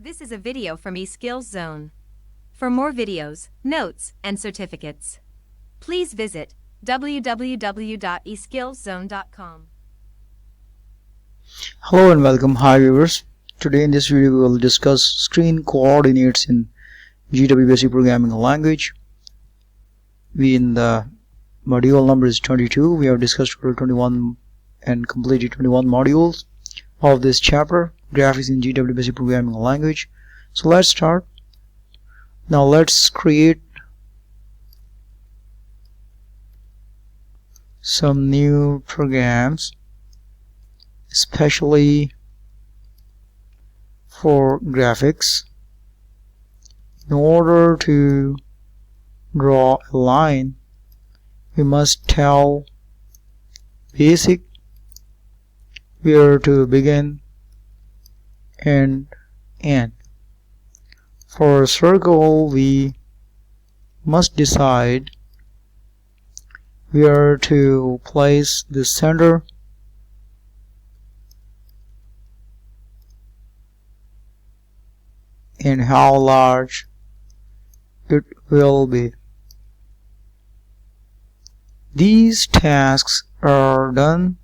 This is a video from eSkills Zone. For more videos, notes, and certificates, please visit www.eskillszone.com. Hello and welcome. Hi viewers. Today in this video we will discuss screen coordinates in GW Basic Programming Language. We in the module number is 22. We have discussed total 21 and completed 21 modules of this chapter, graphics in GW Basic Programming Language. So let's start. Now let's create some new programs, especially for graphics. In order to draw a line, we must tell Basic where to begin and end. For a circle, we must decide where to place the center and how large it will be. These tasks are done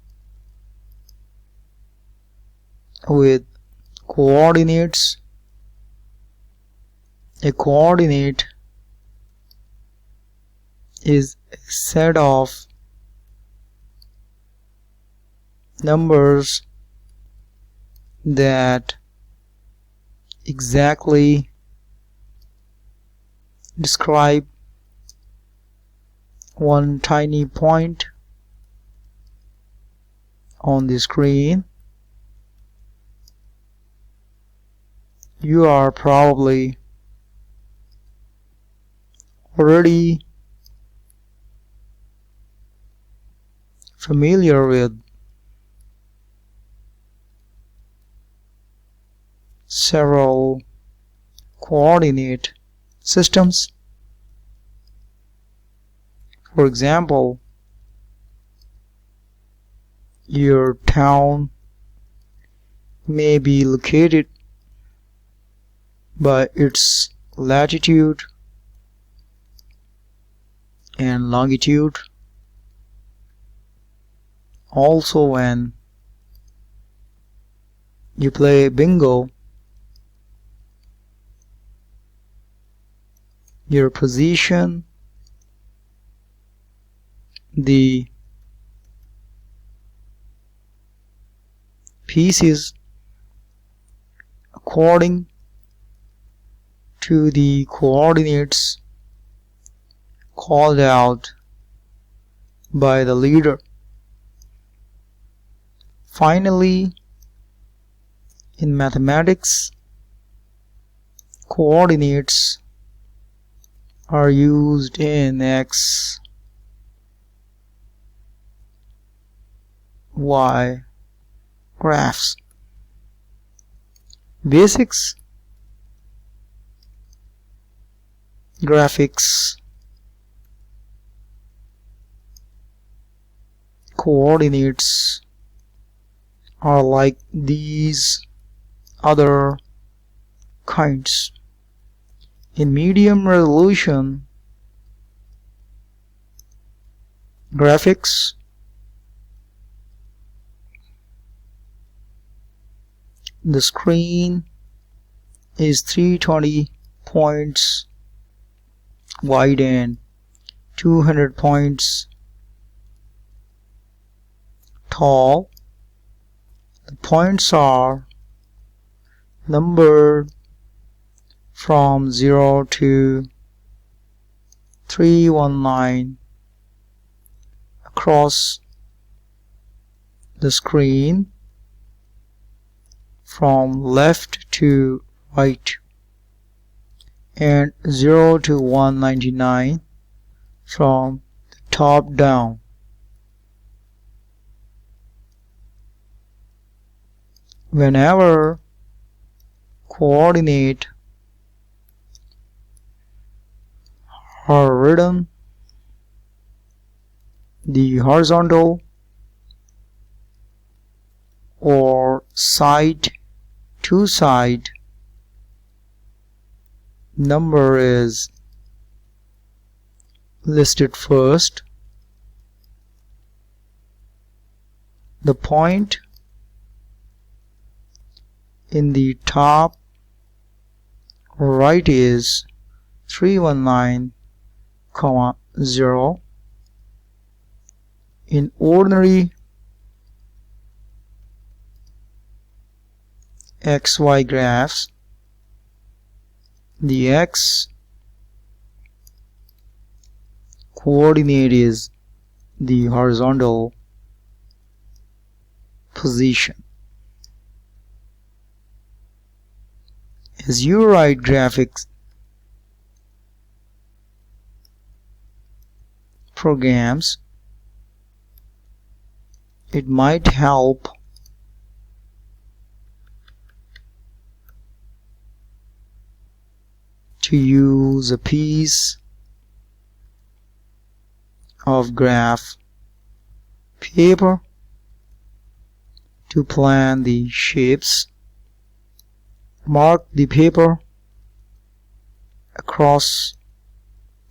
with coordinates. A coordinate is a set of numbers that exactly describe one tiny point on the screen. You are probably already familiar with several coordinate systems. For example, your town may be located by its latitude and longitude. Also, when you play bingo, your position, the pieces according to the coordinates called out by the leader. Finally, in mathematics, coordinates are used in X, Y graphs. Basics, graphics, coordinates are like these other kinds. In medium resolution graphics, the screen is 320 points wide and 200 points tall. The points are numbered from 0 to 319 across the screen from left to right, and 0 to 199 from the top down. Whenever coordinate are written, the horizontal or side to side number is listed first. The point in the top right is 319, 0. In ordinary XY graphs, the X coordinate is the horizontal position. As you write graphics programs, it might help to use a piece of graph paper to plan the shapes. Mark the paper across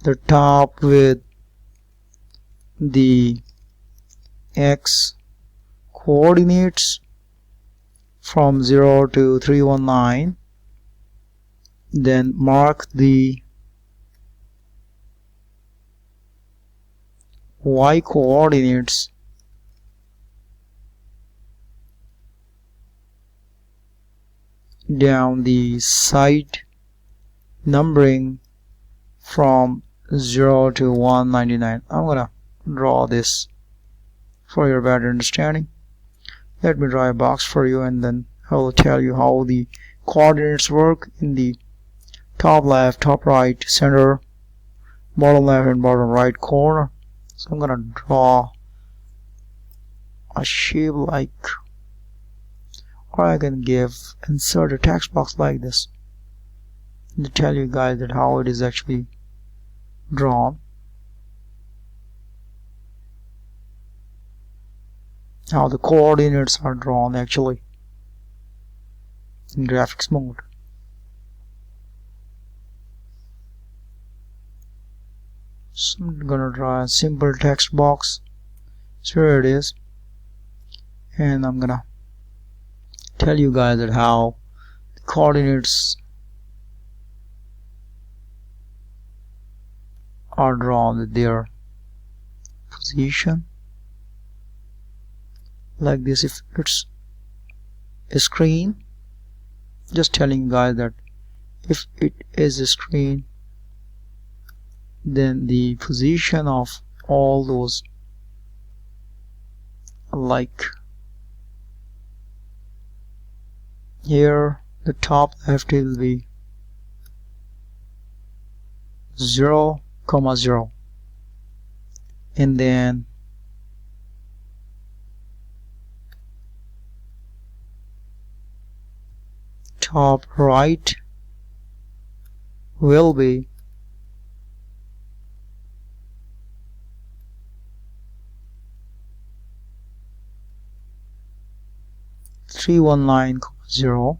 the top with the X coordinates from 0 to 319. Then mark the Y coordinates down the side, numbering from 0 to 199. I'm gonna draw this for your better understanding. Let me draw a box for you, and then I will tell you how the coordinates work in the top left, top right, center, bottom left and bottom right corner. So I'm gonna draw a shape like, or I can insert a text box like this to tell you guys that how it is actually drawn, how the coordinates are drawn actually in graphics mode. So I'm gonna draw a simple text box. So here it is, and I'm gonna tell you guys that how the coordinates are drawn with their position like this. If it's a screen, just telling you guys that if it is a screen, then the position of all those, like here the top left will be 0, 0, and then top right will be 319, 0.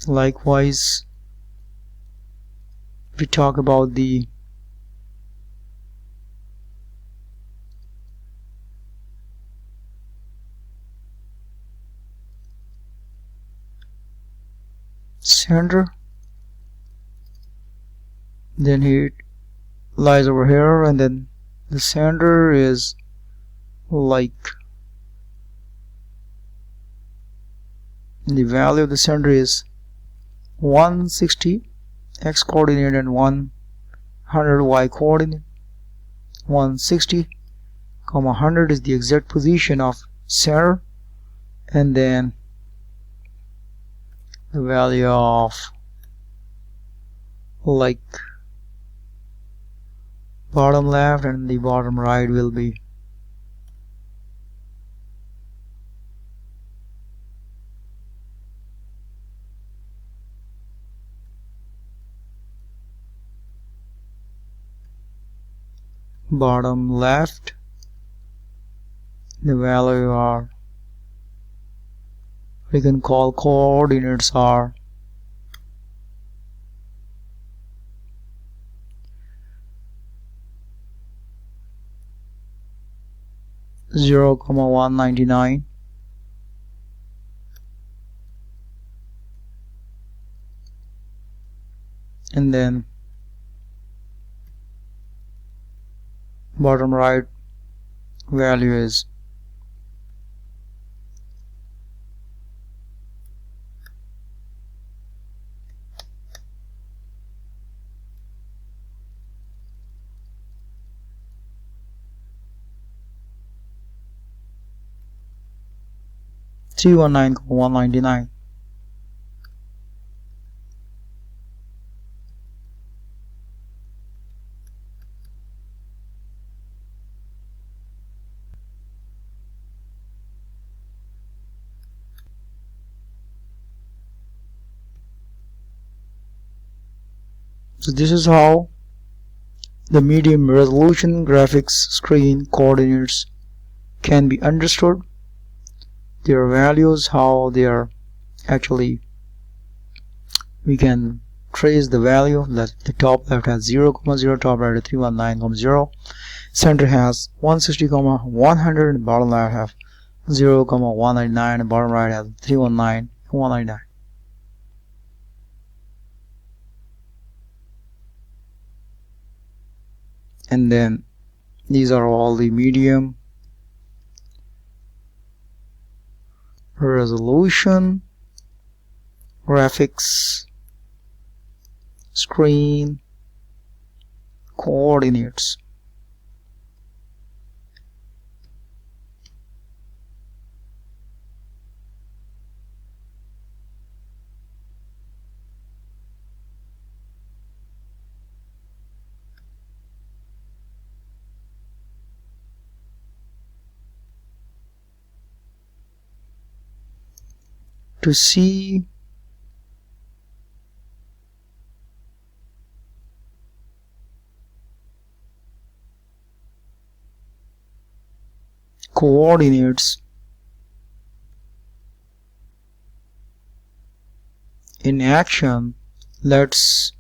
Likewise, we talk about the center, then it lies over here, and then the center is like, the value of the center is 160 X coordinate and 100 Y coordinate. 160, 100 is the exact position of center, and then the value of like bottom left and the bottom right will be bottom left, the value are we can call coordinates are 0, 199, and then bottom right value is 319, 199. So this is how the medium resolution graphics screen coordinates can be understood. Their values, how they are actually, we can trace the value that the top left has 0, 0, top right has 319, 0, center has 160, 100, and bottom left have 0, 199, and bottom right has 319, 199. And then these are all the medium resolution graphics screen coordinates. To see coordinates in action, let's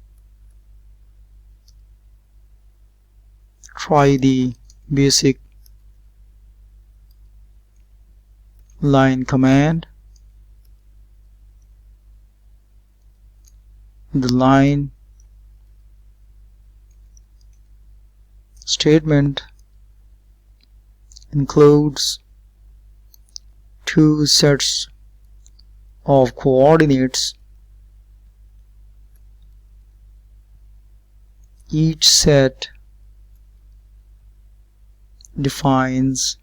try the basic line command. The line statement includes two sets of coordinates. Each set defines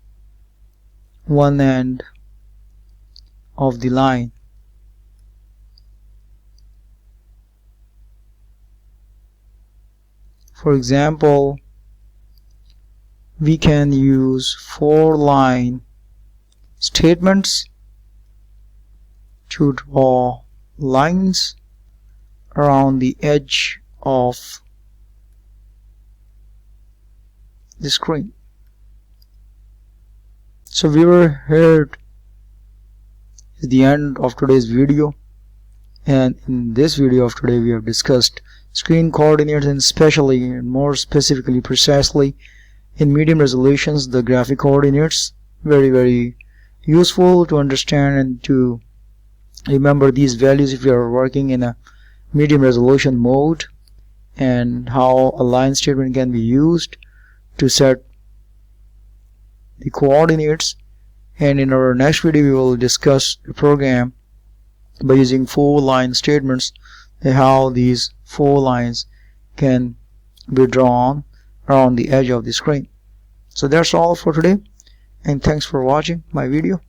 one end of the line. For example, we can use 4 line statements to draw lines around the edge of the screen. So viewer, here is the end of today's video, and in this video of today we have discussed screen coordinates, and especially and more specifically precisely in medium resolutions the graphic coordinates. Very useful to understand and to remember these values if you are working in a medium resolution mode, and how a line statement can be used to set the coordinates. And in our next video we will discuss the program by using 4 line statements, and how these 4 lines can be drawn around the edge of the screen. So that's all for today, and thanks for watching my video.